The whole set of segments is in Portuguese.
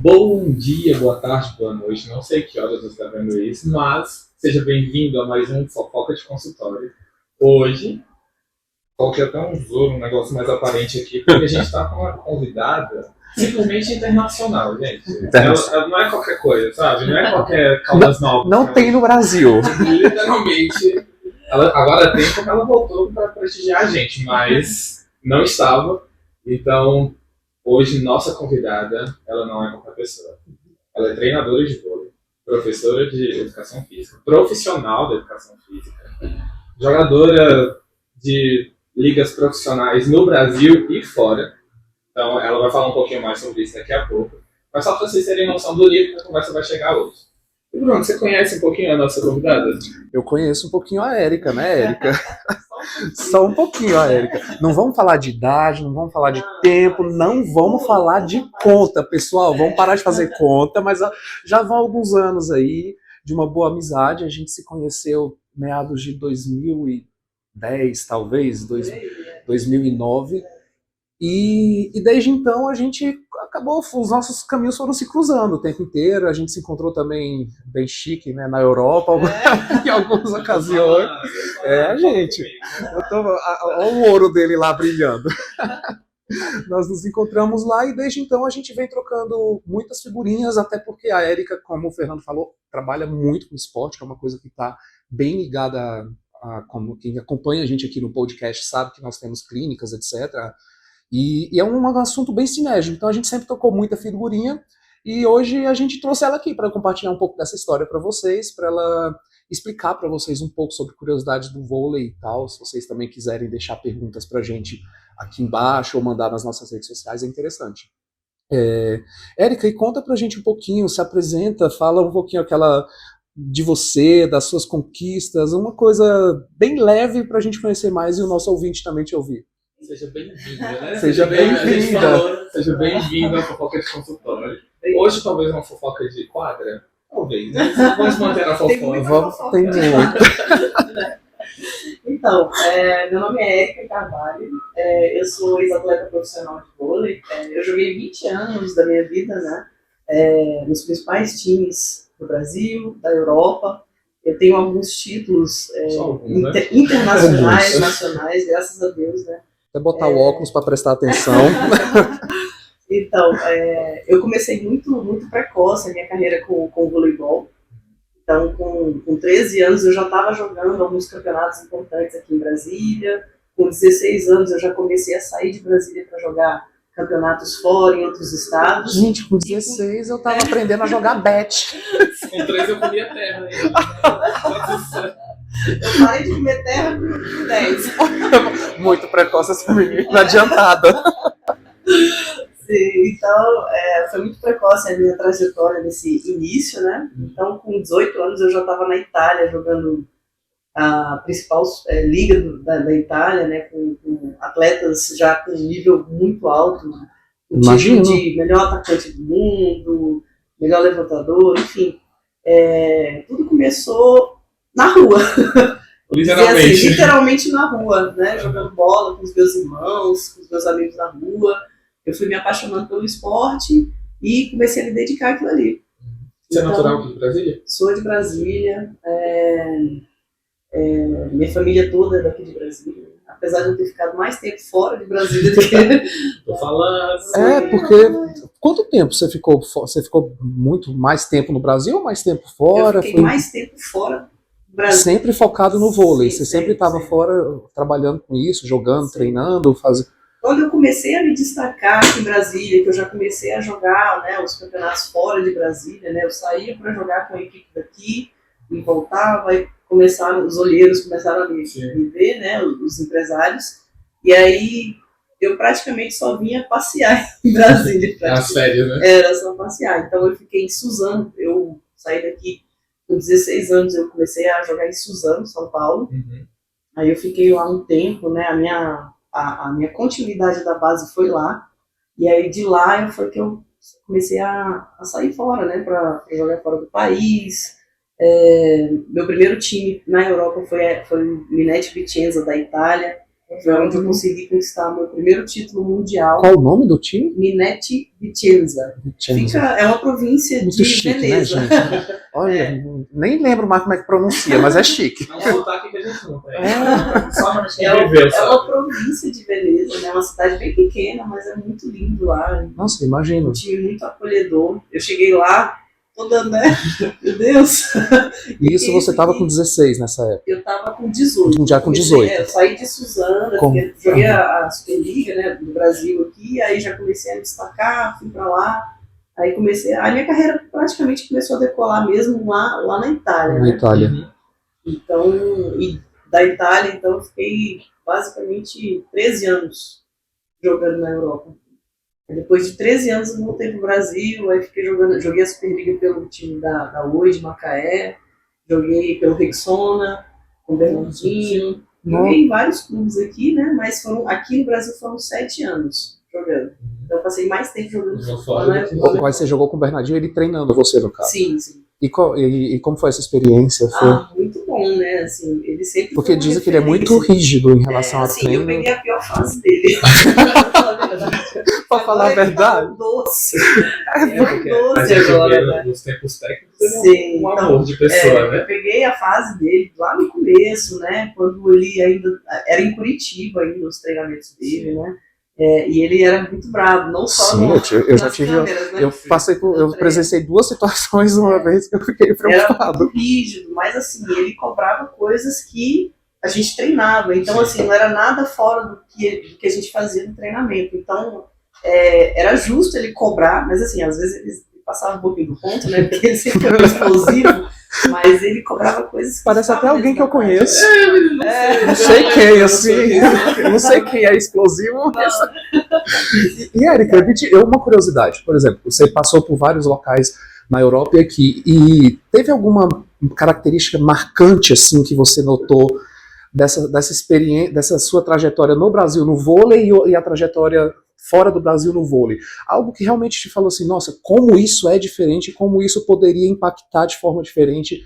Bom dia, boa tarde, boa noite. Não sei que horas você está vendo isso, mas seja bem-vindo a mais um Fofoca de Consultório. Hoje, coloquei até um negócio mais aparente aqui, porque a gente está com uma convidada simplesmente internacional, gente. Ela não é qualquer coisa, sabe? Não é qualquer Caldas Novas. Não tem no Brasil. Literalmente, ela agora tem porque ela voltou para prestigiar a gente, mas não estava. Então, hoje, nossa convidada, ela não é qualquer pessoa. Ela é treinadora de vôlei, professora de educação física, profissional da educação física, jogadora de ligas profissionais no Brasil e fora. Então, ela vai falar um pouquinho mais sobre isso daqui a pouco. Mas só para vocês terem noção do nível que a conversa vai chegar hoje. E Bruno, você conhece um pouquinho a nossa convidada? Eu conheço um pouquinho a Érica, né, Érica? Só um pouquinho a Érica. Não vamos falar de idade, não vamos falar de tempo, não vamos falar de conta, pessoal. Vamos parar de fazer conta, mas já vão alguns anos aí de uma boa amizade. A gente se conheceu meados de 2010, talvez, 2009. E desde então a gente acabou, os nossos caminhos foram se cruzando o tempo inteiro. A gente se encontrou também bem chique, né, na Europa, em algumas ocasiões. Gente, olha o ouro dele lá brilhando. Nós nos encontramos lá e desde então a gente vem trocando muitas figurinhas, até porque a Érica, como o Fernando falou, trabalha muito com esporte, que é uma coisa que está bem ligada como quem acompanha a gente aqui no podcast sabe que nós temos clínicas, etc. E é um assunto bem sinérgico, então a gente sempre tocou muita figurinha e hoje a gente trouxe ela aqui para compartilhar um pouco dessa história para vocês, para ela explicar para vocês um pouco sobre curiosidades do vôlei e tal. Se vocês também quiserem deixar perguntas para a gente aqui embaixo ou mandar nas nossas redes sociais, é interessante. Érica, e conta para a gente um pouquinho, se apresenta, fala um pouquinho de você, das suas conquistas, uma coisa bem leve para a gente conhecer mais e o nosso ouvinte também te ouvir. Seja bem-vinda, né? Seja bem-vinda. Seja bem-vinda à fofoca de consultório. Hoje talvez uma fofoca de quadra? Talvez, né? Vamos manter a fofoca. Tem muito. Então, meu nome é Érica Carvalho, eu sou ex-atleta profissional de vôlei. Eu joguei 20 anos da minha vida, né, nos principais times do Brasil, da Europa. Eu tenho alguns títulos internacionais, nacionais, graças a Deus, né? Até botar o óculos para prestar atenção. Então, eu comecei muito, muito precoce a minha carreira com o voleibol. Então, com 13 anos, eu já estava jogando alguns campeonatos importantes aqui em Brasília. Com 16 anos, eu já comecei a sair de Brasília para jogar campeonatos fora, em outros estados. Gente, com 16 eu estava aprendendo a jogar bet. Com 13 eu comia terra. Eu parei de comer terra com 10. Muito precoce essa menina, adiantada. Sim, então, foi muito precoce a minha trajetória nesse início, né? Então, com 18 anos, eu já estava na Itália jogando a principal liga da Itália, né? Com atletas já com nível muito alto. O título de melhor atacante do mundo, melhor levantador, enfim. Tudo começou na rua. Literalmente. Assim, literalmente na rua, né? Jogando bola com os meus irmãos, com os meus amigos na rua. Eu fui me apaixonando pelo esporte e comecei a me dedicar àquilo ali. Você é natural aqui de Brasília? Sou de Brasília. Minha família toda é daqui de Brasília. Apesar de eu ter ficado mais tempo fora de Brasília do que... Tô falando. Porque... Quanto tempo você ficou? Você ficou muito mais tempo no Brasil ou mais tempo fora? Eu fiquei mais tempo fora do Brasil. Sempre focado no vôlei. Sim, você sempre estava fora trabalhando com isso, jogando, treinando, fazendo... Quando eu comecei a me destacar aqui em Brasília, que eu já comecei a jogar, né, os campeonatos fora de Brasília, né, eu saía para jogar com a equipe daqui e voltava, e os olheiros começaram a me ver, né, os empresários, e aí eu praticamente só vinha passear em Brasília. As férias, né? Era só passear. Então eu fiquei em Suzano, eu saí daqui com 16 anos, eu comecei a jogar em Suzano, São Paulo. Uhum. Aí eu fiquei lá um tempo, né, a minha continuidade da base foi lá, e aí de lá foi que eu comecei a sair fora, né, para jogar fora do país. Meu primeiro time na Europa foi o Minete Vicenza da Itália, Foi onde eu consegui conquistar meu primeiro título mundial. Qual o nome do time? Mineti Vicenza. É uma província muito de chique, Veneza. né, gente? Olha, nem lembro mais como é que pronuncia, mas é chique. É um sotaque que a gente não tem. Só pra gente é conviver, sabe? uma província de Veneza, né? É uma cidade bem pequena, mas é muito lindo lá. Nossa, imagino. Um time muito acolhedor. Eu cheguei lá, toda, né? Meu Deus! E isso você estava com 16 nessa época? Eu estava com 18. Já com 18. Eu saí de Suzana, joguei a Superliga, né, do Brasil aqui, aí já comecei a me destacar, fui para lá. Aí a minha carreira praticamente começou a decolar mesmo lá na Itália. Na Itália. Então, e da Itália, então, eu fiquei basicamente 13 anos jogando na Europa. Depois de 13 anos eu voltei pro Brasil, aí joguei a Superliga pelo time da Oi de Macaé, joguei pelo Rexona, com o Bernardinho, joguei em vários clubes aqui, né? Mas aqui no Brasil foram 7 anos jogando. Então eu passei mais tempo jogando fora. Mas você jogou com o Bernardinho, ele treinando você, no caso? Sim, sim. E como foi essa experiência? Muito bom, né? Assim, ele sempre porque dizem que ele é muito rígido em relação a treino. Eu peguei a pior fase dele. Pra falar a verdade. Tá doce. Porque doce a gente agora, vê né? nos tempos técnicos, ele é um amor de pessoa, né? Eu peguei a fase dele lá no começo, né? Quando ele ainda era em Curitiba, ainda, os treinamentos dele, né? E ele era muito bravo, não só eu já tive, câmeras, né? Eu presenciei 2 situações uma vez que eu fiquei preocupado. Era muito rígido, mas assim, ele cobrava coisas que a gente treinava, então assim, não era nada fora do que a gente fazia no treinamento, então era justo ele cobrar, mas assim, às vezes ele passava um pouquinho do ponto, né, porque ele sempre foi explosivo, mas ele cobrava coisas que parece até alguém que eu conheço. Não sei quem, assim. Não sei quem é explosivo. E, Érica, uma curiosidade. Por exemplo, você passou por vários locais na Europa e aqui. E teve alguma característica marcante, assim, que você notou dessa experiência, dessa sua trajetória no Brasil, no vôlei, e a trajetória fora do Brasil no vôlei? Algo que realmente te falou assim, nossa, como isso é diferente, como isso poderia impactar de forma diferente,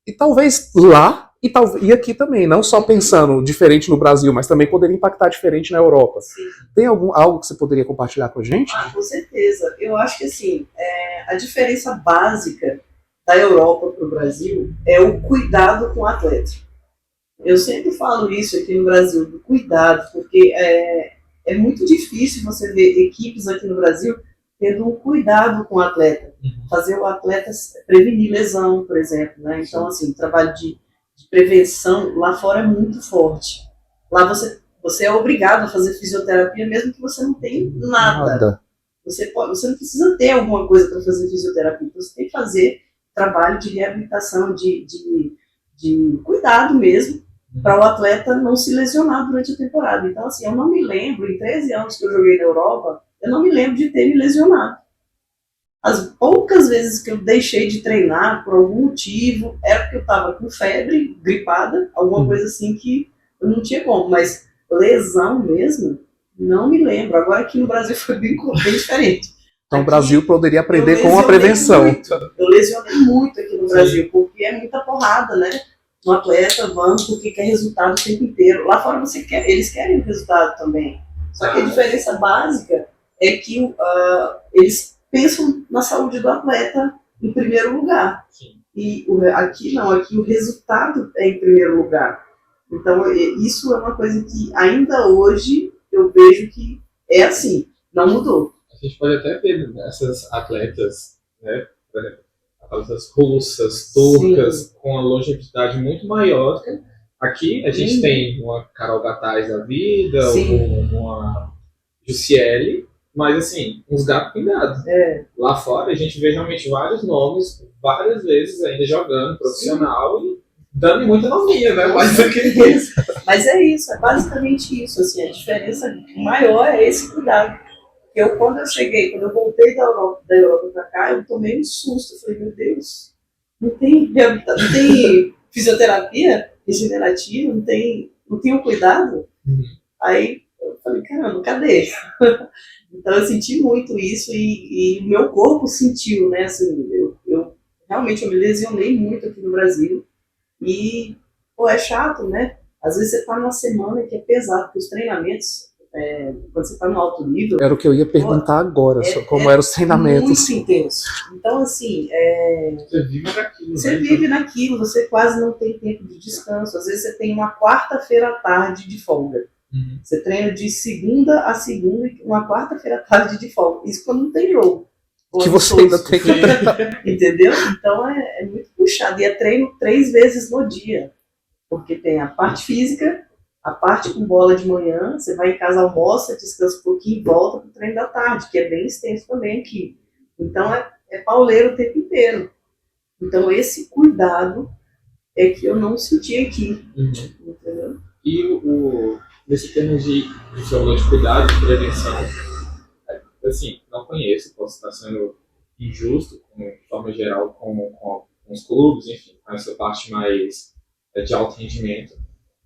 e talvez lá, e aqui também, não só pensando diferente no Brasil, mas também poderia impactar diferente na Europa. Sim. Tem algo que você poderia compartilhar com a gente? Com certeza. Eu acho que assim, a diferença básica da Europa para o Brasil é o cuidado com o atleta. Eu sempre falo isso aqui no Brasil, do cuidado, porque é muito difícil você ver equipes aqui no Brasil tendo um cuidado com o atleta. Fazer o atleta prevenir lesão, por exemplo, né? Então, assim, o trabalho de prevenção lá fora é muito forte. Lá você é obrigado a fazer fisioterapia mesmo que você não tenha nada. Você não precisa ter alguma coisa para fazer fisioterapia. Você tem que fazer trabalho de reabilitação, de cuidado mesmo, para o atleta não se lesionar durante a temporada. Então, assim, eu não me lembro, em 13 anos que eu joguei na Europa, eu não me lembro de ter me lesionado. As poucas vezes que eu deixei de treinar por algum motivo, era porque eu estava com febre, gripada, alguma coisa assim que eu não tinha como. Mas lesão mesmo, não me lembro. Agora aqui no Brasil foi bem diferente. Então o Brasil poderia aprender com a prevenção. Eu lesionei muito aqui no Brasil, porque é muita porrada, né? Um atleta, vamos, porque quer resultado o tempo inteiro. Lá fora eles querem o resultado também. Só que a diferença básica é que eles pensam na saúde do atleta em primeiro lugar. Sim. E aqui não, aqui o resultado é em primeiro lugar. Então isso é uma coisa que ainda hoje eu vejo que é assim, não mudou. A gente pode até ver essas atletas, né, por exemplo, atletas russas, turcas, sim, com a longevidade muito maior. Aqui a gente tem uma Carol Gataz da vida, uma Jussiele, mas assim, uns gatos pingados. Lá fora a gente vê realmente vários nomes, várias vezes ainda jogando profissional, sim, e dando muita novinha, né? Mas é isso, é basicamente isso. Assim, a diferença maior é esse cuidado. Quando eu voltei da Europa para cá, eu tomei um susto. Eu falei, meu Deus, não tem fisioterapia regenerativa, não tem um cuidado? Aí eu falei, caramba, cadê? Então eu senti muito isso e o meu corpo sentiu, né? Assim, realmente eu me lesionei muito aqui no Brasil e, é chato, né? Às vezes você está numa semana que é pesado, porque os treinamentos, quando você está no alto nível... Era o que eu ia perguntar agora, como eram os treinamentos. Muito intenso. Então, assim... Você vive naquilo. Você vive naquilo, você quase não tem tempo de descanso. Às vezes você tem uma quarta-feira à tarde de folga. Uhum. Você treina de segunda a segunda e uma quarta-feira à tarde de folga. Isso quando não tem jogo. Que você ainda tem que treinar. Entendeu? Então é muito puxado. E é treino 3 vezes no dia. Porque tem a parte física, a parte com bola de manhã, você vai em casa, almoça, descansa um pouquinho e volta para o treino da tarde, que é bem extenso também aqui. Então é pauleiro o tempo inteiro. Então esse cuidado é que eu não senti aqui. Uhum. Entendeu? E nesse termo de falou de cuidado, de prevenção, assim, não conheço, posso estar sendo injusto, de forma geral, com os clubes, enfim, com essa parte mais de alto rendimento.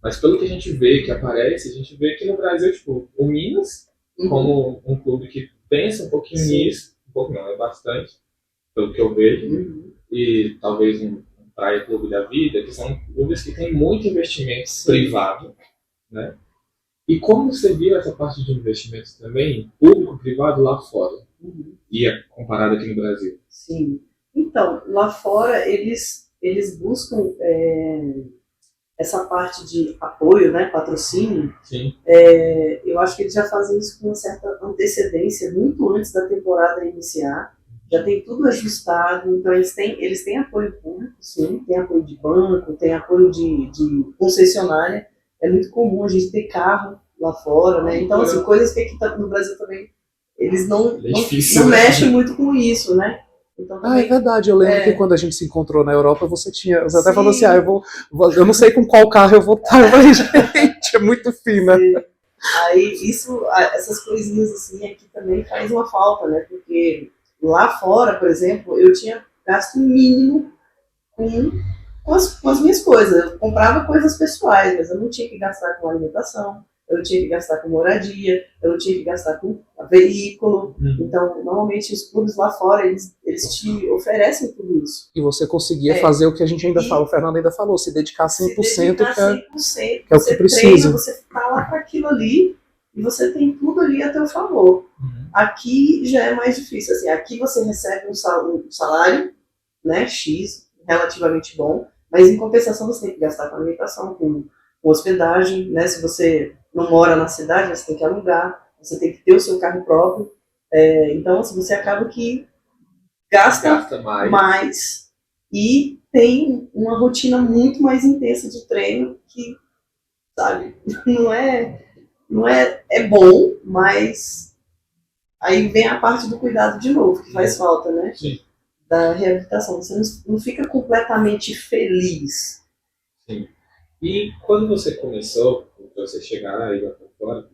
Mas pelo que a gente vê, que aparece, a gente vê que no Brasil, tipo, o Minas, como um clube que pensa um pouquinho nisso, um pouco não, é bastante, pelo que eu vejo, e talvez um Praia Clube da Vida, que são clubes que têm muito investimento privado, né? E como você viu essa parte de investimentos também, público-privado lá fora, e é comparado aqui no Brasil? Sim. Então, lá fora eles buscam essa parte de apoio, né, patrocínio. Sim. Eu acho que eles já fazem isso com uma certa antecedência, muito antes da temporada iniciar. Já tem tudo ajustado, então eles têm apoio público, sim, tem apoio de banco, tem apoio de concessionária. É muito comum a gente ter carro lá fora, né? Então, assim, coisas que aqui no Brasil também, eles não mexem muito com isso, né? Então, também, é verdade, eu lembro que quando a gente se encontrou na Europa, você até falou assim, eu não sei com qual carro eu vou estar. Eu falei, gente, é muito fina. Sim. Aí, essas coisinhas assim, aqui também faz uma falta, né? Porque lá fora, por exemplo, eu tinha gasto mínimo com as minhas coisas. Eu comprava coisas pessoais, mas eu não tinha que gastar com alimentação, eu não tinha que gastar com moradia, eu não tinha que gastar com veículo. Então, normalmente, os clubes lá fora, eles te oferecem tudo isso. E você conseguia fazer o que a gente ainda fala, o Fernando ainda falou, se dedicar 100%, se dedicar 100%, que é o que precisa. Você está lá para aquilo ali e você tem tudo ali a teu favor. Aqui já é mais difícil. Assim, aqui você recebe um salário, né, X, relativamente bom, mas em compensação você tem que gastar com alimentação, com hospedagem, né? Se você não mora na cidade, você tem que alugar, você tem que ter o seu carro próprio. Então, assim, você acaba que gasta mais e tem uma rotina muito mais intensa de treino que, sabe, não é bom, mas aí vem a parte do cuidado de novo, que faz falta, né? Sim. Da reabilitação. Você não fica completamente feliz. Sim. E quando você começou, você chegar aí lá para fora,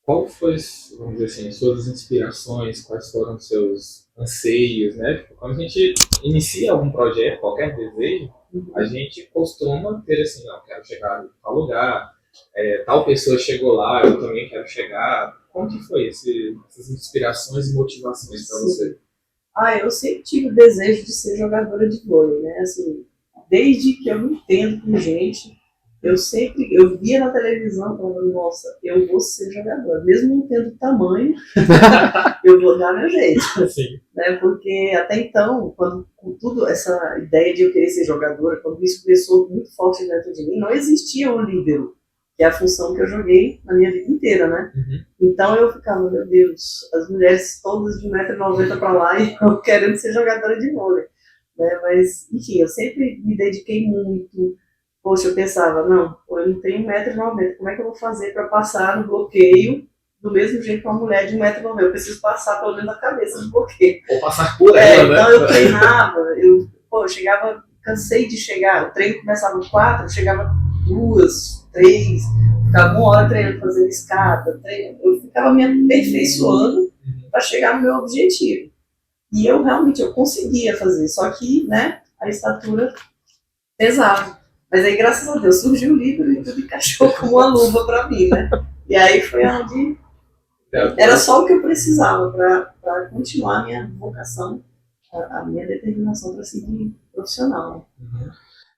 qual foi, vamos dizer assim, suas inspirações, quais foram os seus anseios, né? Tipo, quando a gente inicia algum projeto, qualquer desejo, a gente costuma ter assim, não, quero chegar em tal lugar, tal pessoa chegou lá, eu também quero chegar. Como que foi essas inspirações e motivações para você? Eu sempre tive o desejo de ser jogadora de vôlei, né? Assim, desde que eu me entendo com gente, eu via na televisão falando, nossa, eu vou ser jogadora. Mesmo não tendo tamanho, eu vou dar meu jeito. Sim. Né? Porque até então, com tudo essa ideia de eu querer ser jogadora, quando isso começou muito forte dentro de mim, não existia o líbero, que é a função que eu joguei na minha vida inteira, né? Então eu ficava, meu Deus, as mulheres todas de 1,90 m para lá e eu querendo ser jogadora de vôlei. Né? Mas, enfim, eu sempre me dediquei muito. Poxa, eu pensava, não, eu não tenho 1,90 m, como é que eu vou fazer para passar no bloqueio do mesmo jeito que uma mulher de 1,90 m? Eu preciso passar pelo menos a cabeça do bloqueio. Ou passar por ela, né? Então eu treinava, eu chegava, cansei de chegar, o treino começava às 4, eu chegava 2, 3, ficava 1 hora treinando, fazendo escada, eu ficava me aperfeiçoando para chegar no meu objetivo. E eu realmente conseguia fazer, só que, né, a estatura pesava. Mas aí, graças a Deus, surgiu o livro e tudo encaixou como uma luva para mim, né? E aí foi onde era só o que eu precisava para continuar a minha vocação, a minha determinação para seguir profissional.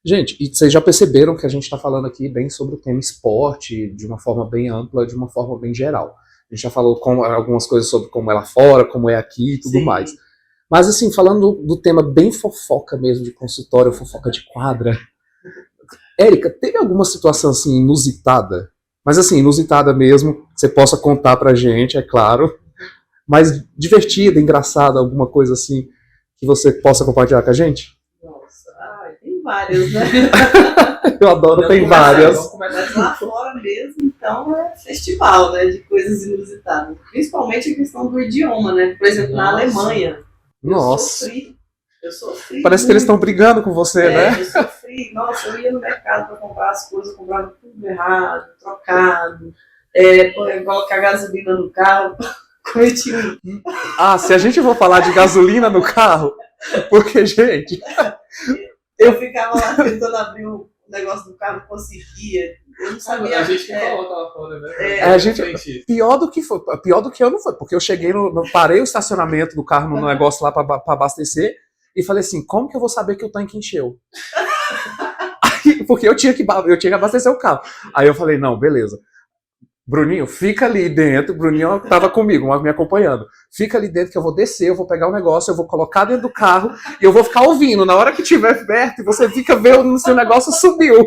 Gente, e vocês já perceberam que a gente está falando aqui bem sobre o tema esporte, de uma forma bem ampla, de uma forma bem geral. A gente já falou algumas coisas sobre como é lá fora, como é aqui e tudo Sim. mais. Mas assim, falando do tema bem fofoca mesmo, de consultório, fofoca de quadra. Érica, teve alguma situação assim inusitada? Mas assim, inusitada mesmo, que você possa contar pra gente, é claro. Mas divertida, engraçada, alguma coisa assim que você possa compartilhar com a gente? Nossa, tem várias, né? Eu adoro, tem várias. Vamos começar. Mas lá fora mesmo, então é festival, né? De coisas inusitadas. Principalmente a questão do idioma, né? Por exemplo, na Nossa. Alemanha. Nossa. Eu sofri. Parece que eles estão brigando com você, né? Eu sofri. Nossa, eu ia no mercado para comprar as coisas, eu comprava tudo errado, trocado. Colocar gasolina no carro. Ah, se a gente for falar de gasolina no carro, porque, gente, Eu ficava lá tentando abrir o negócio do carro, não conseguia. Eu não sabia. A gente que coloca lá fora, né? a gente, pior do que eu não foi, porque eu cheguei parei o estacionamento do carro no negócio lá para abastecer e falei assim, como que eu vou saber que o tanque encheu? Aí, porque eu tinha que abastecer o carro. Aí eu falei, não, beleza. Bruninho, fica ali dentro. Bruninho tava comigo, me acompanhando. Fica ali dentro que eu vou descer, eu vou pegar o negócio, eu vou colocar dentro do carro e eu vou ficar ouvindo. Na hora que estiver perto, você fica vendo se o negócio subiu.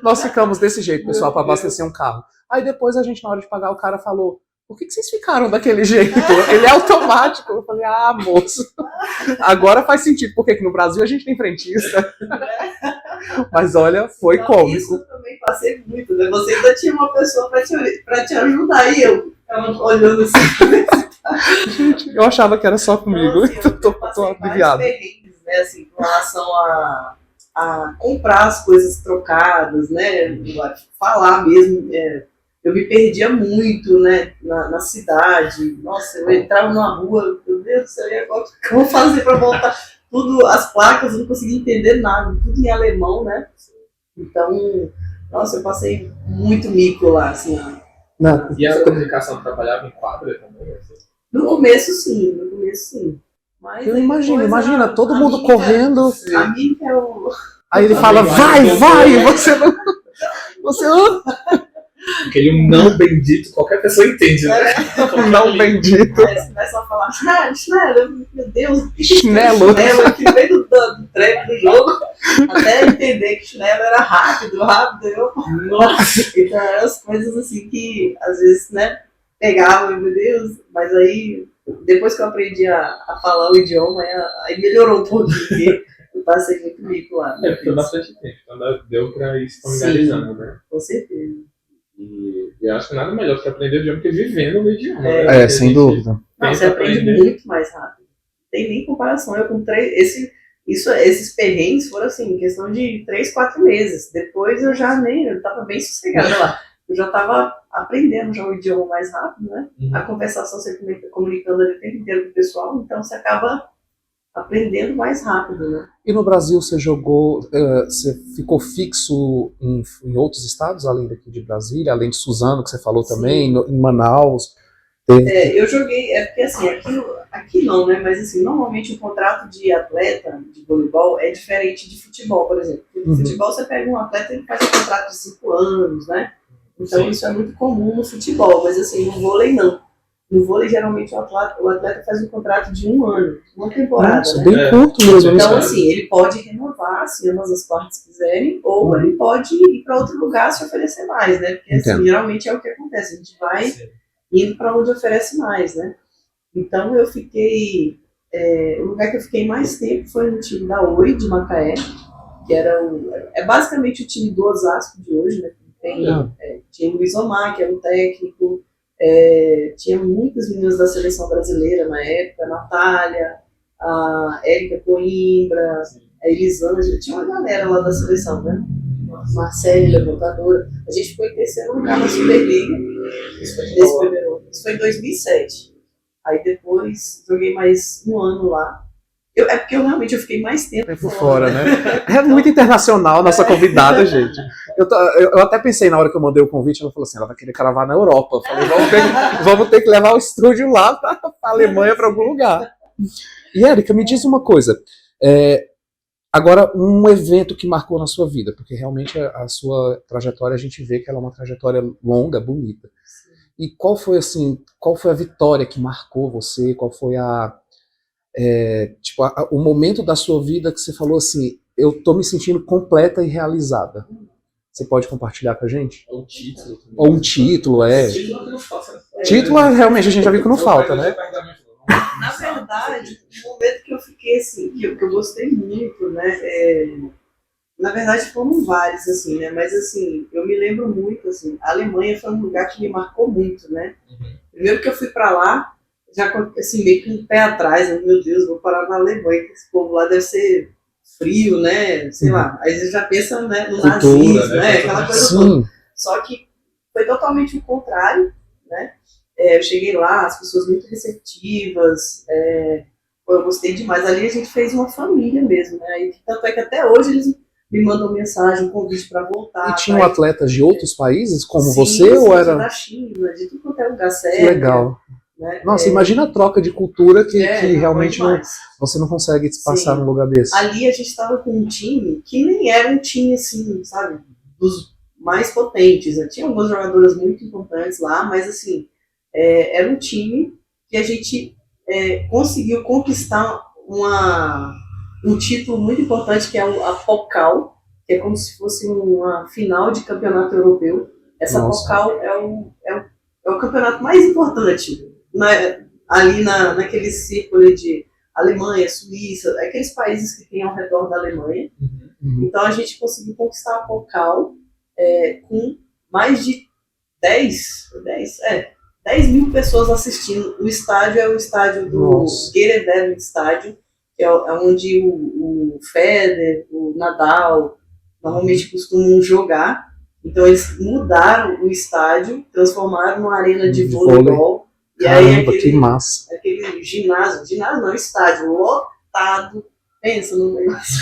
Nós ficamos desse jeito, pessoal, para abastecer um carro. Aí depois a gente, na hora de pagar, o cara falou, por que vocês ficaram daquele jeito? Ele é automático. Eu falei, moço, agora faz sentido, porque aqui no Brasil a gente tem frentista. Mas olha, foi Então, cômico. Isso eu também passei muito, né? Você ainda tinha uma pessoa pra te ajudar e eu ficava olhando assim. Gente, eu achava que era só comigo. Então, assim, tô passei aliviado. vários perrengues, né? Assim, com relação a comprar as coisas trocadas, né? Falar mesmo. Eu me perdia muito, né? Na cidade. Nossa, eu entrava numa rua, meu Deus do céu, e agora o que eu vou fazer pra voltar? Tudo, as placas, eu não conseguia entender nada, tudo em alemão, né? Então, nossa, eu passei muito mico lá, assim. Não. E a comunicação trabalhava em quadra também? Assim? No começo, sim. Mas Eu aí imagino, depois imagina, todo a mundo mímica- correndo. A mímica é o... Aí ele fala, vai, você não... Você Aquele não bendito, qualquer pessoa entende, né? não bendito. Aí eles começam a falar, Schnell, meu Deus, Chinelo. Schnell, que veio do treino do jogo, até entender que Schnell era rápido, eu... Nossa! Então eram as coisas assim que, às vezes, né, pegavam, meu Deus, mas aí, depois que eu aprendi a falar o idioma, aí melhorou um pouquinho, porque eu passei muito mico lá. Foi bastante tempo, então deu pra ir se familiarizando, né? Com certeza. E eu acho que nada melhor do que aprender o idioma que viver no idioma. Né? Porque sem a gente dúvida. Não, tenta você aprende aprender. muito mais rápido. Não tem nem comparação. Eu com esses perrengues foram assim, em questão de 3, 4 meses. Depois eu tava bem sossegada lá. Eu já tava aprendendo já o idioma mais rápido, né? Uhum. A conversação você comunicando ali o tempo inteiro com o pessoal, então você acaba aprendendo mais rápido, né? E no Brasil você você ficou fixo em outros estados, além daqui de Brasília, além de Suzano, que você falou também, em Manaus? Eu joguei, porque assim, aqui não, né? Mas assim, normalmente o contrato de atleta de voleibol é diferente de futebol, por exemplo. No futebol você pega um atleta e ele faz um contrato de 5 anos, né? Então isso é muito comum no futebol, mas assim, no vôlei não. No vôlei, geralmente, o atleta faz um contrato de 1 ano, uma temporada, Nossa, né? bem curto mesmo. Então, assim, ele pode renovar, se ambas as partes quiserem, ou ele pode ir para outro lugar se oferecer mais, né? Porque, assim, geralmente é o que acontece, a gente vai indo para onde oferece mais, né? Então, eu fiquei... o lugar que eu fiquei mais tempo foi no time da Oi, de Macaé, que era basicamente o time do Osasco de hoje, né? Tinha o Luiz Omar, que era o técnico, tinha muitas meninas da seleção brasileira na época, a Natália, a Érica Coimbra, a Elisângela, tinha uma galera lá da seleção, né? Marcele, levantadora. A gente ficou em 3º lugar na Superliga, nesse primeiro ano. Isso foi em 2007. Aí depois joguei mais 1 ano lá. Porque eu realmente fiquei mais tempo fora, né? É muito internacional a nossa convidada, gente. Eu até pensei na hora que eu mandei o convite, ela falou assim, ela vai querer gravar na Europa. Eu falei, vamos ter que levar o estúdio lá para a Alemanha, para algum lugar. E Érica, me diz uma coisa. Agora, um evento que marcou na sua vida, porque realmente a sua trajetória, a gente vê que ela é uma trajetória longa, bonita. E qual foi, assim, qual foi a vitória que marcou você? Qual foi o momento da sua vida que você falou assim, eu tô me sentindo completa e realizada? Você pode compartilhar com a gente? Ou título. Também. Ou um título, é. Título é que não falta. Título, realmente, a gente já viu que não falta, né? Na verdade, o momento que eu fiquei assim, que eu gostei muito, né? Na verdade foram vários, assim, né? Mas assim, eu me lembro muito, assim, a Alemanha foi um lugar que me marcou muito, né? Primeiro que eu fui pra lá, já assim, meio que um pé atrás, né? Meu Deus, vou parar na Alemanha, que esse povo lá deve ser frio, né? Sei lá. Aí você já pensa, né, no nazismo, né? Aquela coisa toda. Só que foi totalmente o contrário, né? Eu cheguei lá, as pessoas muito receptivas, eu gostei demais. Ali a gente fez uma família mesmo, né? E tanto é que até hoje eles me mandam mensagem, convite para voltar. E tinham atletas de outros países, como sim, você, ou era? Da China, de tudo quanto é lugar sério. Que legal. Né? Nossa, imagina a troca de cultura que realmente você não consegue passar num lugar desse. Ali a gente estava com um time que nem era um time assim, sabe, dos mais potentes. Tinha algumas jogadoras muito importantes lá, mas assim, era um time que a gente conseguiu conquistar um título muito importante, que é a Pokal, que é como se fosse uma final de campeonato europeu. Essa Pokal é o campeonato mais importante ali naquele círculo de Alemanha, Suíça, aqueles países que tem ao redor da Alemanha. Então a gente conseguiu conquistar a Pokal com mais de 10 mil pessoas assistindo. O estádio é o estádio do Geredev Estádio, que é onde o Federer, o Nadal normalmente costumam jogar. Então eles mudaram o estádio, transformaram numa arena de voleibol. E caramba, aí que massa. Aquele ginásio não, estádio lotado, pensa no negócio.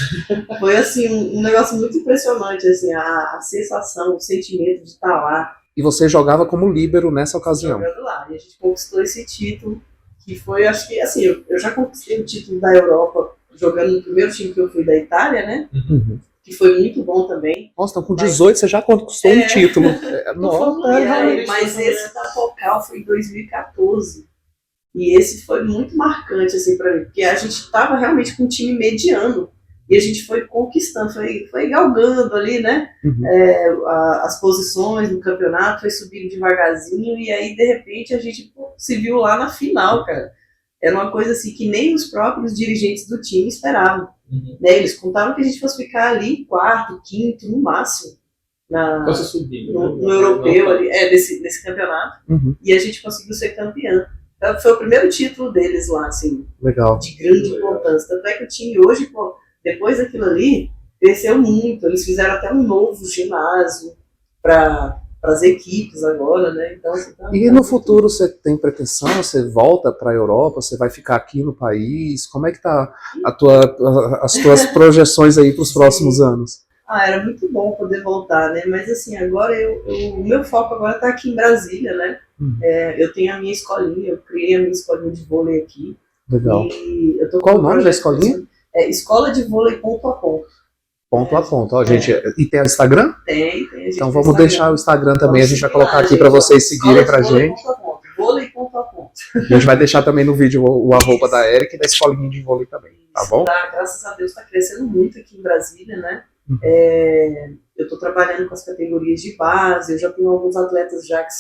Foi assim, um negócio muito impressionante, assim, a sensação, o sentimento de estar lá. E você jogava como líbero nessa ocasião? Jogando lá, e a gente conquistou esse título, que foi, acho que, assim, eu já conquistei o título da Europa jogando no primeiro time que eu fui da Itália, né? Que foi muito bom também. Nossa, então com 18 você já conquistou um título. Mas esse da Pokal foi em 2014. E esse foi muito marcante, assim, pra mim, porque a gente estava realmente com um time mediano. E a gente foi conquistando, foi galgando ali, né? As posições no campeonato, foi subindo devagarzinho, e aí, de repente, a gente se viu lá na final, cara. Era uma coisa assim que nem os próprios dirigentes do time esperavam. Né? Eles contavam que a gente fosse ficar ali quarto, quinto, no máximo, no europeu, ali, desse campeonato. E a gente conseguiu ser campeão. Então, foi o primeiro título deles lá, assim, legal, de grande importância. Tanto é que o time hoje, depois daquilo ali, cresceu muito. Eles fizeram até um novo ginásio para as equipes agora, né? Então, e no futuro você tem pretensão? Você volta para a Europa? Você vai ficar aqui no país? Como é que tá as tuas projeções aí para os próximos anos? Era muito bom poder voltar, né? Mas assim, agora o meu foco agora está aqui em Brasília, né? Eu tenho a minha escolinha, eu criei a minha escolinha de vôlei aqui. Legal. E eu tô Qual o nome da escolinha? Escola de Vôlei ponto a ponto. Ponto a ponto. Ó, gente, e tem o Instagram? Tem. Então vamos deixar o Instagram também, a gente vai colocar aqui para vocês seguirem pra gente. Vôlei ponto a ponto. A gente vai deixar também no vídeo o arroba da Erika e da escolinha de vôlei também, tá bom? Graças a Deus está crescendo muito aqui em Brasília, né? Eu estou trabalhando com as categorias de base, eu já tenho alguns atletas já que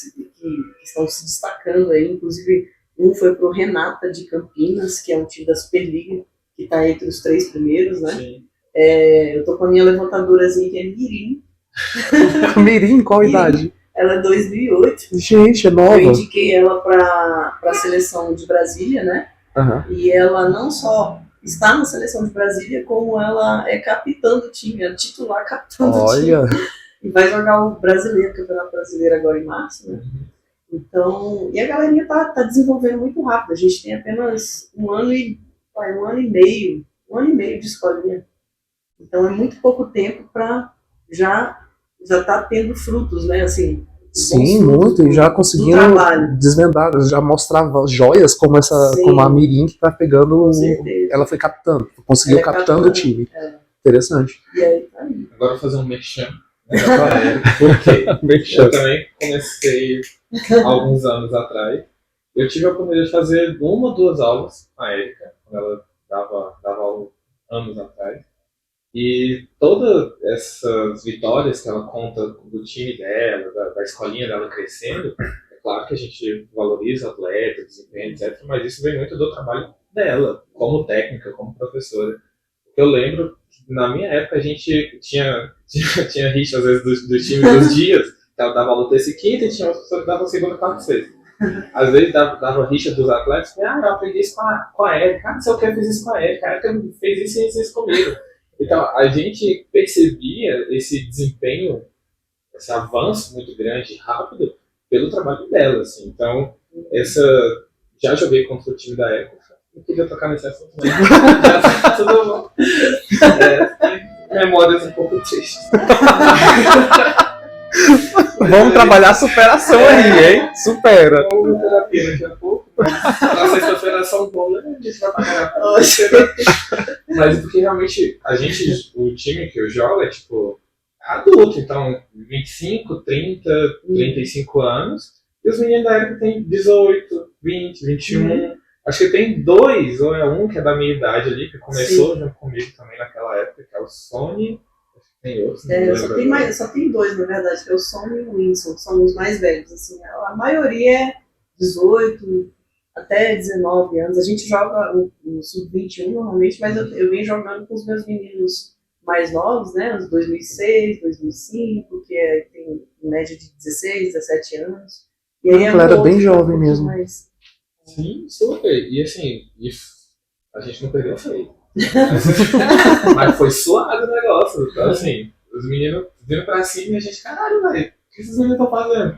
estão se destacando aí, inclusive um foi pro Renata de Campinas, que é um time da Superliga, que está entre os 3 primeiros, né? Sim. Eu tô com a minha levantadorazinha que é Mirim. Mirim, qual idade? Ela é 2008. Gente, é nova. Eu indiquei ela para a seleção de Brasília, né? E ela não só está na seleção de Brasília, como ela é capitã do time, é titular capitã do time. E vai jogar o brasileiro, o Campeonato Brasileiro agora em março, né? Então, e a galerinha tá desenvolvendo muito rápido. A gente tem apenas um ano e meio de escolinha. Então é muito pouco tempo para já tá tendo frutos, né? Assim, sim, muito, e já conseguindo desvendar, já mostrava joias como a Mirim que tá pegando, ela foi captando, conseguiu captando o time. Interessante. E aí, tá aí. Agora eu vou fazer um merchan. Porque eu também comecei há alguns anos atrás. Eu tive a oportunidade de fazer 1 ou 2 aulas com a Erika, quando ela dava aula anos atrás. E todas essas vitórias que ela conta do time dela, da escolinha dela crescendo, é claro que a gente valoriza atleta, desempenho, etc., mas isso vem muito do trabalho dela, como técnica, como professora. Eu lembro que na minha época a gente tinha rixa às vezes do time dos dias, que ela dava aula terça e quinta e tinha uma professora que dava segunda, quarta e sexta. Às vezes dava rixa dos atletas, eu aprendi isso com a Erika, não sei o que, eu fiz isso com a Erika fez isso comigo. Então, a gente percebia esse desempenho, esse avanço muito grande, rápido, pelo trabalho dela, assim. Então, já joguei contra o time da Erika, não queria tocar nesse assunto, mas já tá tudo bom. Memórias um pouco tristes. Vamos trabalhar a superação aí, hein? Supera. Vamos terapia daqui a pouco. Na sexta-feira é só um bom, né? A gente vai trabalhar. Mas porque realmente o time que eu jogo é tipo adulto, então 25, 30, 35 anos. E os meninos da época têm 18, 20, 21. Acho que tem 2, ou é um que é da minha idade ali, que começou junto comigo também naquela época, que é o Sony. Tem outros, só tem 2, na verdade, que é o Sony e o Winston, que são os mais velhos. Assim, a maioria é 18 até 19 anos. A gente joga o Sub-21 normalmente, mas eu venho jogando com os meus meninos mais novos, né? Os 2006, 2005, que tem média de 16, 17 anos. E aí ela era bem jovem mesmo. Sim, super. E assim, a gente não perdeu feio. Mas foi suado o negócio. Então, assim, os meninos viram pra cima e a gente, caralho, velho, o que esses meninos estão fazendo?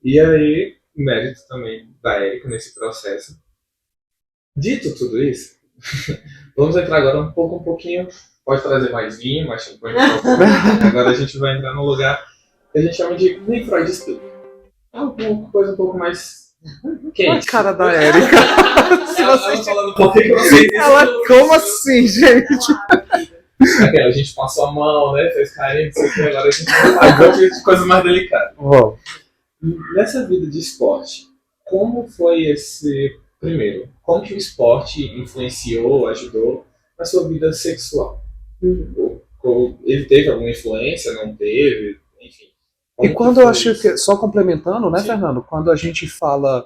E aí, mérito também da Erika nesse processo. Dito tudo isso, vamos entrar agora um pouquinho. Pode trazer mais vinho, mais champanhe. Agora a gente vai entrar num lugar que a gente chama de nem Freud explica. É uma coisa um pouco mais quente. A cara da Erika. Ela falando por que vocês. Como assim, gente? A gente passou a mão, né? Fez carinho, não sei o que, agora a gente vai falar de coisa mais delicada. Bom. Nessa vida de esporte, como foi primeiro, como que o esporte influenciou, ajudou na sua vida sexual? Ele teve alguma influência, não teve, enfim. E quando eu acho que, só complementando, né, Fernando, quando a gente fala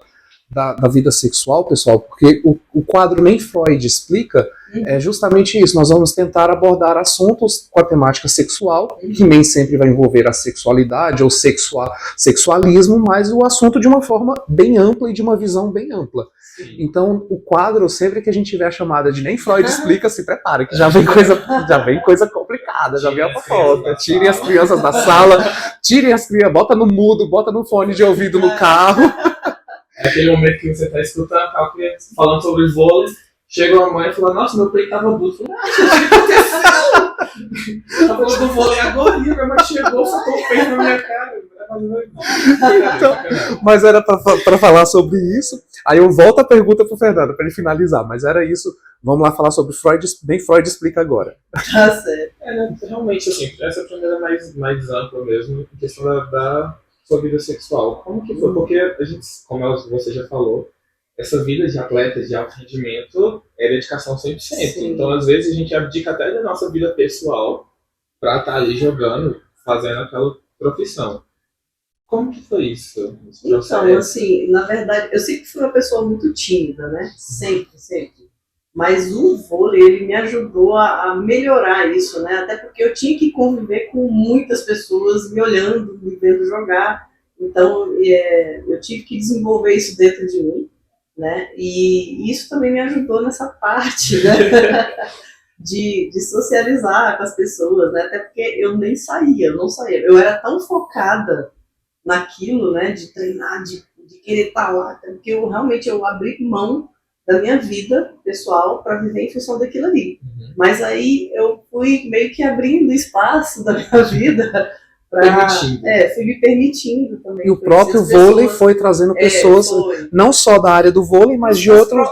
da vida sexual, pessoal, porque o quadro Nem Freud Explica é justamente isso, nós vamos tentar abordar assuntos com a temática sexual, que nem sempre vai envolver a sexualidade ou sexualismo, mas o assunto de uma forma bem ampla e de uma visão bem ampla. Sim. Então, o quadro, sempre que a gente tiver a chamada de Nem Freud Explica, se prepare, que já vem coisa complicada, já vem a fofoca. Tirem as crianças da sala, bota no mudo, bota no fone de ouvido no carro. É aquele momento que você está escutando a criança falando sobre vôlei, chega uma mãe e fala, nossa, meu peito tava duro. Eu falei, o que aconteceu? Tá falando do vôlei agora, minha mãe chegou, soltou o peito na minha cara. Então, mas era para falar sobre isso. Aí eu volto a pergunta pro Fernando, para ele finalizar. Mas era isso. Vamos lá falar sobre Freud. Nem Freud explica agora. Tá certo. Né, realmente, assim, essa é a primeira mais ampla mesmo, em questão da sua vida sexual. Como que foi? Porque a gente, como você já falou, essa vida de atleta de alto rendimento é dedicação 100%. Sim. Então, às vezes, a gente abdica até da nossa vida pessoal para estar ali jogando, fazendo aquela profissão. Como que foi isso? Então, assim, na verdade, eu sempre fui uma pessoa muito tímida, né? Sempre. Mas o vôlei, ele me ajudou a melhorar isso, né? Até porque eu tinha que conviver com muitas pessoas me olhando, me vendo jogar. Então, eu tive que desenvolver isso dentro de mim, né? E isso também me ajudou nessa parte, né? de socializar com as pessoas, né? Até porque eu não saía. Eu era tão focada naquilo, né? De treinar, de querer estar lá, porque eu abri mão da minha vida pessoal para viver em função daquilo ali. Uhum. Mas aí eu fui meio que abrindo espaço da minha vida fui me permitindo também. E o próprio vôlei foi trazendo pessoas, não só da área do vôlei, mas de outros.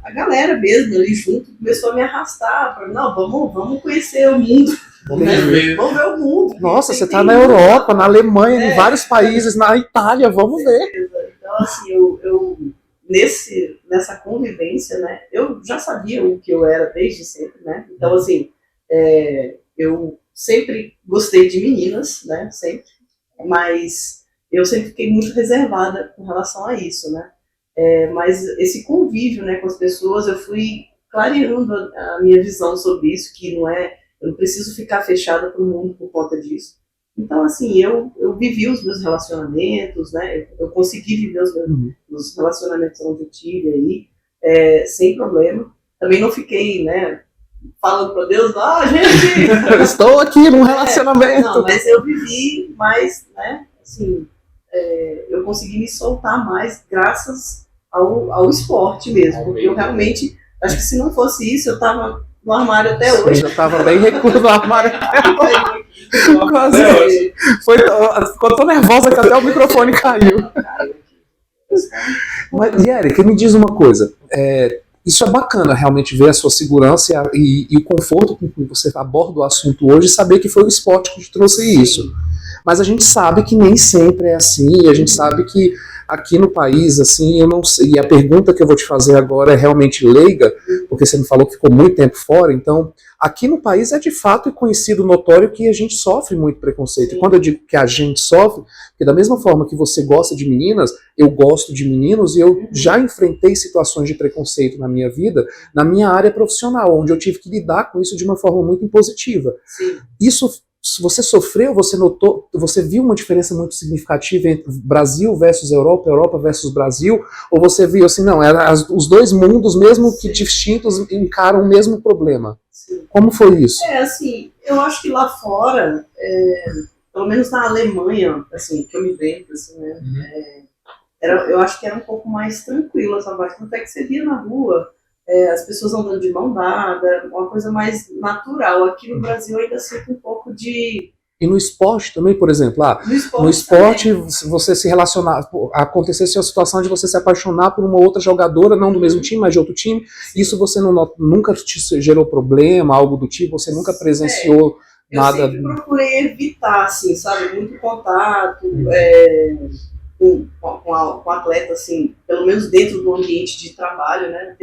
a galera mesmo ali junto começou a me arrastar para não, vamos conhecer o mundo. Vamos ver. Vamos ver o mundo. Nossa, você tá na Europa, na Alemanha, em vários países, na Itália, vamos ver. Então, assim, eu nessa convivência, né, eu já sabia o que eu era desde sempre, né? Então, assim, eu sempre gostei de meninas, né? Sempre. Mas eu sempre fiquei muito reservada com relação a isso, né? Mas esse convívio, né, com as pessoas, eu fui clareando a minha visão sobre isso, que não é... Eu não preciso ficar fechada para o mundo por conta disso. Então, assim, eu vivi os meus relacionamentos, né? Eu consegui viver os relacionamentos onde eu tive aí, sem problema. Também não fiquei, né, falando para Deus, gente... Estou aqui num relacionamento. Não, mas eu vivi mais, né, assim, eu consegui me soltar mais graças ao esporte mesmo. Porque eu realmente, acho que se não fosse isso, eu estava no armário até hoje. Eu estava bem recluso no armário até hoje. Quase. Ficou tão nervosa que até o microfone caiu. Mas, Érica, me diz uma coisa. Isso é bacana, realmente, ver a sua segurança e o conforto com que você aborda o assunto hoje e saber que foi o esporte que te trouxe isso. Mas a gente sabe que nem sempre é assim, e a gente sabe que aqui no país, assim, eu não sei, e a pergunta que eu vou te fazer agora é realmente leiga, porque você me falou que ficou muito tempo fora, então, aqui no país é de fato conhecido, notório, que a gente sofre muito preconceito. Sim. E quando eu digo que a gente sofre, porque da mesma forma que você gosta de meninas, eu gosto de meninos, e eu já enfrentei situações de preconceito na minha vida, na minha área profissional, onde eu tive que lidar com isso de uma forma muito impositiva. Sim. Isso... Você sofreu, você notou, você viu uma diferença muito significativa entre Brasil versus Europa, Europa versus Brasil? Ou você viu assim, não, os dois mundos, mesmo que distintos, encaram o mesmo problema? Sim. Como foi isso? Assim, eu acho que lá fora, pelo menos na Alemanha, assim, que eu me lembro, assim, né, eu acho que era um pouco mais tranquilo essa parte, tanto é que você via na rua, as pessoas andando de mão dada, uma coisa mais natural. Aqui no Brasil ainda sinto um pouco de... E no esporte também, por exemplo, no esporte você se relacionar, acontecesse a situação de você se apaixonar por uma outra jogadora, não do mesmo time, mas de outro time, isso você nunca te gerou problema, algo do tipo, você nunca presenciou nada... Eu sempre procurei evitar, assim, sabe, muito contato, com atleta, assim, pelo menos dentro do ambiente de trabalho, né?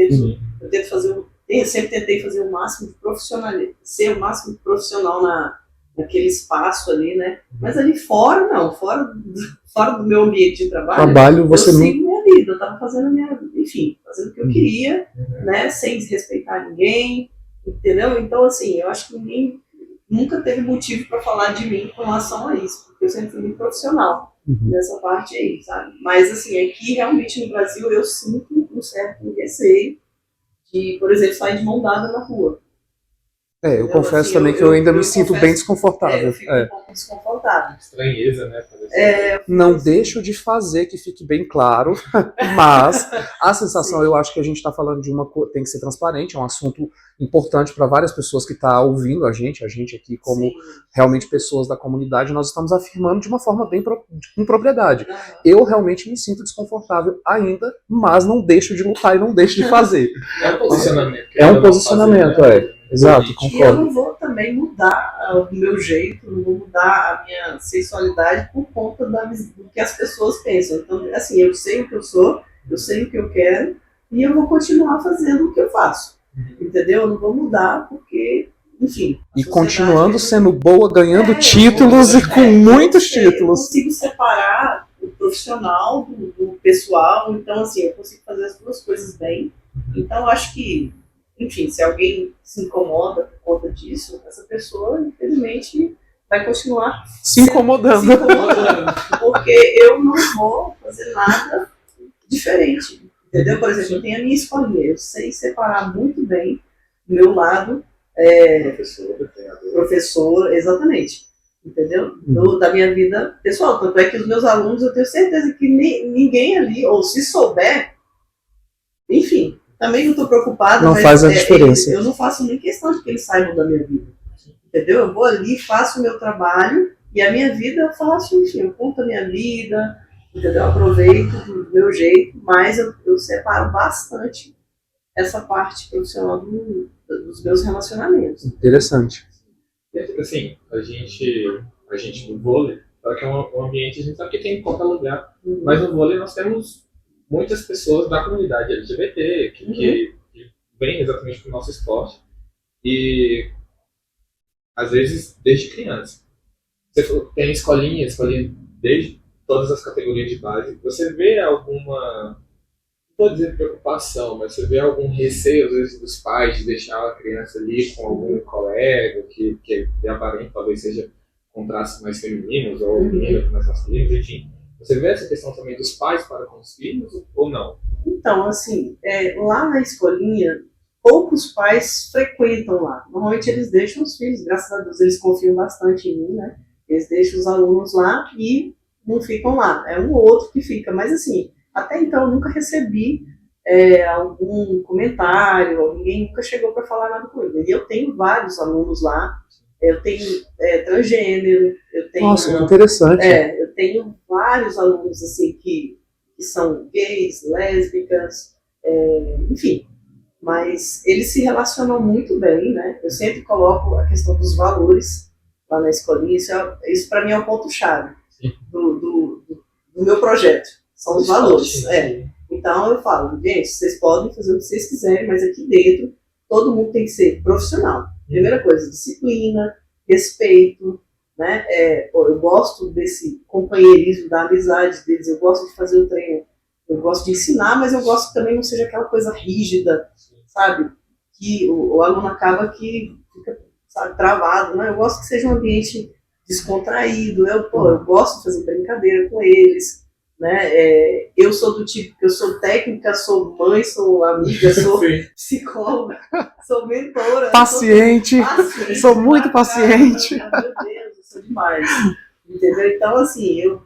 Eu tento sempre tentei fazer o máximo de profissional, ser o máximo de profissional naquele espaço ali, né? Mas ali fora, não, fora do meu ambiente de trabalho você eu sigo minha vida, eu tava fazendo fazendo o que eu queria, né? Sem desrespeitar ninguém, entendeu? Então, assim, eu acho que ninguém nunca teve motivo para falar de mim com relação a isso, porque eu sempre fui muito profissional. Nessa parte aí, sabe? Mas, assim, aqui, realmente, no Brasil, eu sinto um certo receio de, por exemplo, sair de mão dada na rua. Eu confesso assim, também que eu ainda me sinto bem desconfortável. Eu fico um pouco desconfortável. Estranheza, né? Não deixo de fazer, que fique bem claro, mas a sensação, eu acho que a gente está falando de uma coisa, tem que ser transparente, é um assunto importante para várias pessoas que estão ouvindo a gente aqui como realmente pessoas da comunidade, nós estamos afirmando de uma forma bem com propriedade. Eu realmente me sinto desconfortável ainda, mas não deixo de lutar e não deixo de fazer. É um posicionamento. É um posicionamento, Exato, concordo. E eu não vou também mudar o meu jeito, não vou mudar a minha sexualidade por conta do que as pessoas pensam. Então, assim, eu sei o que eu sou, eu sei o que eu quero, e eu vou continuar fazendo o que eu faço. Entendeu? Eu não vou mudar porque, enfim... E continuando sendo boa, ganhando títulos e com muitos títulos. Eu consigo separar o profissional do pessoal, então, assim, eu consigo fazer as duas coisas bem. Então, eu acho que... Enfim, se alguém se incomoda por conta disso, essa pessoa, infelizmente, vai continuar se incomodando. Porque eu não vou fazer nada diferente. Entendeu? Por exemplo, eu tenho a minha escolinha, eu sei separar muito bem o meu lado professor, exatamente. Entendeu? Da minha vida pessoal. Tanto é que os meus alunos, eu tenho certeza que ninguém ali, ou se souber, enfim... Também não estou preocupada. Não faz a diferença. Eu não faço nem questão de que eles saibam da minha vida. Entendeu? Eu vou ali, faço o meu trabalho e a minha vida eu faço, enfim, eu conto a minha vida, entendeu? Eu aproveito do meu jeito, mas eu separo bastante essa parte profissional dos meus relacionamentos. Interessante. Assim, a gente do vôlei, só que é um ambiente, a gente sabe que tem em qualquer lugar, mas no vôlei nós temos muitas pessoas da comunidade LGBT que vêm exatamente para o nosso esporte e, às vezes, desde criança. Você falou que tem escolinha desde todas as categorias de base. Você vê alguma, não vou dizer preocupação, mas você vê algum receio, às vezes, dos pais de deixar a criança ali com algum colega que é aparente, talvez seja com traços mais femininos, ou menino com mais masculinos, enfim. Você vê essa questão também dos pais para com os filhos ou não? Então, assim, lá na escolinha, poucos pais frequentam lá. Normalmente eles deixam os filhos, graças a Deus, eles confiam bastante em mim, né? Eles deixam os alunos lá e não ficam lá. É um ou outro que fica. Mas, assim, até então eu nunca recebi algum comentário, ninguém nunca chegou para falar nada comigo. E eu tenho vários alunos lá, eu tenho transgênero, eu tenho... Nossa, que interessante. Eu tenho vários alunos, assim, que são gays, lésbicas, enfim. Mas eles se relacionam muito bem, né? Eu sempre coloco a questão dos valores lá na escolinha, isso para mim é o ponto-chave do meu projeto, são os valores. Então eu falo, gente, vocês podem fazer o que vocês quiserem, mas aqui dentro todo mundo tem que ser profissional. Primeira coisa, disciplina, respeito, né? Eu gosto desse companheirismo, da amizade deles, eu gosto de fazer o treino, eu gosto de ensinar, mas eu gosto que também não seja aquela coisa rígida, sabe? Que o aluno acaba que fica, sabe, travado, né? Eu gosto que seja um ambiente descontraído, eu gosto de fazer brincadeira com eles, né? Eu sou do tipo que eu sou técnica, sou mãe, sou amiga, sou psicóloga, sou mentora. Paciente, sou muito paciente. Meu Deus, eu sou demais. Entendeu? Então, assim, eu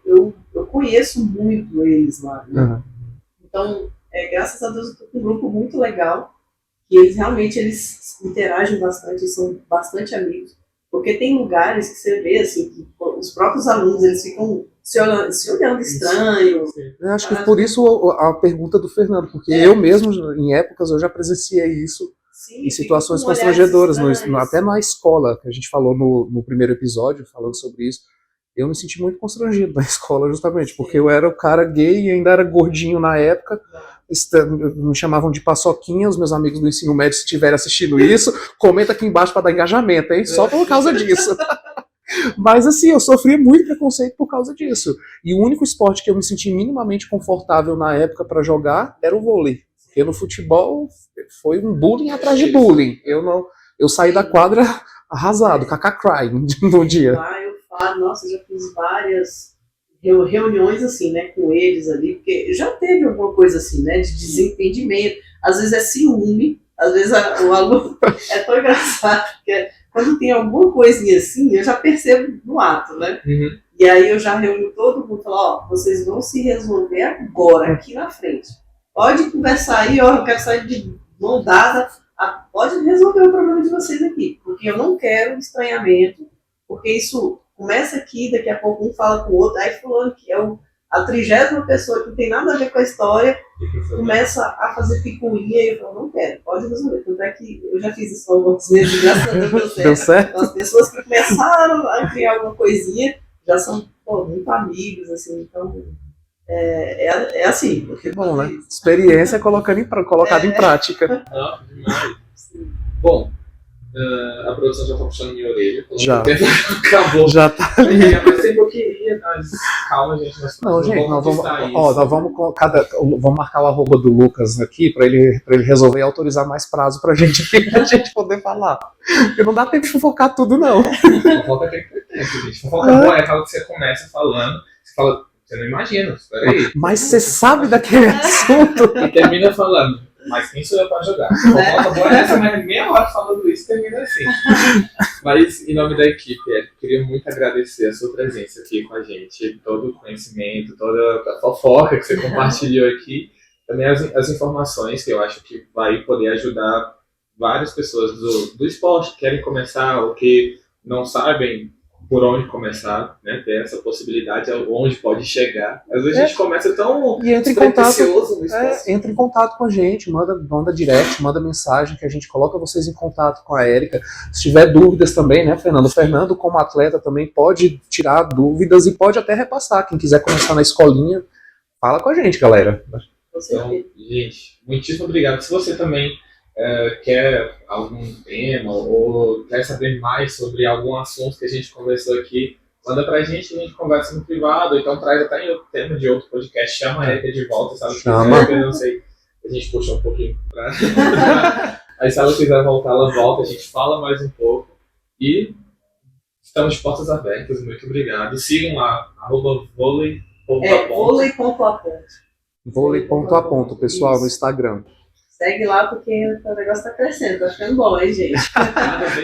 conheço muito eles lá, né? Uhum. Então, graças a Deus, eu estou com um grupo muito legal, que eles realmente interagem bastante, são bastante amigos, porque tem lugares que você vê, assim, que os próprios alunos, eles ficam se olhando estranho. Eu acho que por isso a pergunta do Fernando, porque eu mesmo, em épocas, eu já presenciei isso. Sim, em situações constrangedoras, até na escola, que a gente falou no primeiro episódio, falando sobre isso, eu me senti muito constrangido na escola, justamente, porque eu era o cara gay e ainda era gordinho na época, me chamavam de paçoquinha, os meus amigos do ensino médio, se estiverem assistindo isso, comenta aqui embaixo para dar engajamento, hein? Só por causa disso. Mas assim, eu sofri muito preconceito por causa disso. E o único esporte que eu me senti minimamente confortável na época para jogar era o vôlei. Porque no futebol foi um bullying atrás de bullying. Eu saí da quadra arrasado, crying no dia. Eu falo, nossa, já fiz várias reuniões assim, né, com eles ali, porque já teve alguma coisa assim, né, de desentendimento. Às vezes é ciúme, às vezes o aluno é tão engraçado, porque quando tem alguma coisinha assim, eu já percebo no ato, né? Uhum. E aí eu já reúno todo mundo e falo, vocês vão se resolver agora, aqui na frente. Pode conversar aí, eu quero sair de mão dada, pode resolver o problema de vocês aqui, porque eu não quero estranhamento, porque isso começa aqui, daqui a pouco um fala com o outro, aí fulano, que é a 30ª pessoa que não tem nada a ver com a história, começa a fazer picuinha e eu falo, não quero, pode resolver. Tanto é que eu já fiz isso algumas vezes, graças a Deus deu certo. Então, as pessoas que começaram a criar alguma coisinha já são muito amigos, assim, então é assim. Que bom, né? Experiência colocada em prática. Ah, demais. Bom, a produção já está puxando minha orelha. Já. Acabou. Já tá ali. Mas sempre eu queria, mas calma, gente. Nós vamos marcar o arroba do Lucas aqui para ele resolver autorizar mais prazo pra gente poder falar. Porque não dá tempo de fofocar tudo, não. Fofoca tem que ter tempo, gente. Fofoca boa é aquela que você começa falando, você fala, você não imagina, peraí. Mas você sabe daquele assunto. E termina falando, mas quem sou eu pra jogar? Fofoca boa é essa, mas meia hora falando isso termina assim. Mas, em nome da equipe, queria muito agradecer a sua presença aqui com a gente, todo o conhecimento, toda a fofoca que você compartilhou aqui, também as informações que eu acho que vai poder ajudar várias pessoas do esporte que querem começar ou que não sabem por onde começar, né? Ter essa possibilidade, onde pode chegar. Às vezes a gente começa tão E entre em contato, despretensioso no espaço. entre em contato com a gente, manda direct, manda mensagem que a gente coloca vocês em contato com a Érica. Se tiver dúvidas também, né, Fernando? O Fernando, como atleta, também pode tirar dúvidas e pode até repassar. Quem quiser começar na escolinha, fala com a gente, galera. Então, gente, muitíssimo obrigado. Se você também quer algum tema ou quer saber mais sobre algum assunto que a gente conversou aqui, manda pra gente, a gente conversa no privado, então traz até em outro tema de outro podcast, chama a Erika de volta, sabe? Chama. Eu não sei, a gente puxou um pouquinho pra... Aí se ela quiser voltar, ela volta, a gente fala mais um pouco e estamos de portas abertas, muito obrigado. Sigam lá, @vôlei.aponto. Vôlei.aponto. Vôlei.aponto, pessoal, no Instagram. Segue lá porque o negócio tá crescendo, tá ficando bom, hein, gente?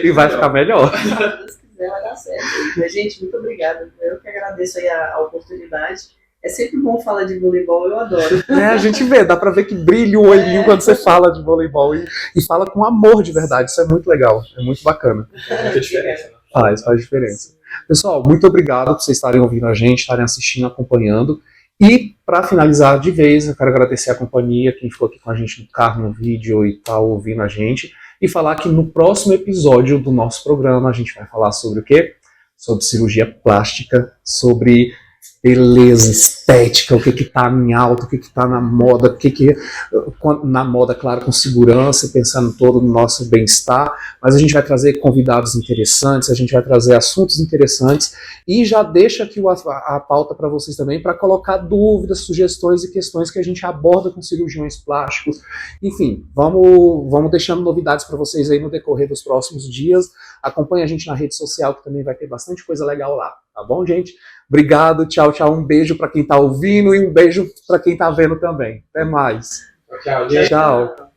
E vai ficar melhor. Se Deus quiser, vai dar certo. Mas, gente, muito obrigada. Eu que agradeço aí a oportunidade. É sempre bom falar de voleibol, eu adoro. A gente vê, dá pra ver que brilha o olhinho quando você fala de voleibol e fala com amor de verdade. Isso é muito legal, é muito bacana. Muita diferença, né? Faz diferença. Pessoal, muito obrigado por vocês estarem ouvindo a gente, estarem assistindo, acompanhando. E, para finalizar de vez, eu quero agradecer a companhia, quem ficou aqui com a gente no carro, no vídeo e tá ouvindo a gente. E falar que no próximo episódio do nosso programa a gente vai falar sobre o quê? Sobre cirurgia plástica, sobre beleza, estética, o que que tá em alta, o que que tá na moda, o que que... Na moda, claro, com segurança, pensando todo no nosso bem-estar, mas a gente vai trazer convidados interessantes, a gente vai trazer assuntos interessantes e já deixa aqui a pauta para vocês também, para colocar dúvidas, sugestões e questões que a gente aborda com cirurgiões plásticos. Enfim, vamos deixando novidades para vocês aí no decorrer dos próximos dias. Acompanhe a gente na rede social, que também vai ter bastante coisa legal lá. Tá bom, gente? Obrigado, tchau, tchau. Um beijo para quem tá ouvindo e um beijo para quem tá vendo também. Até mais. Tchau, gente. Tchau.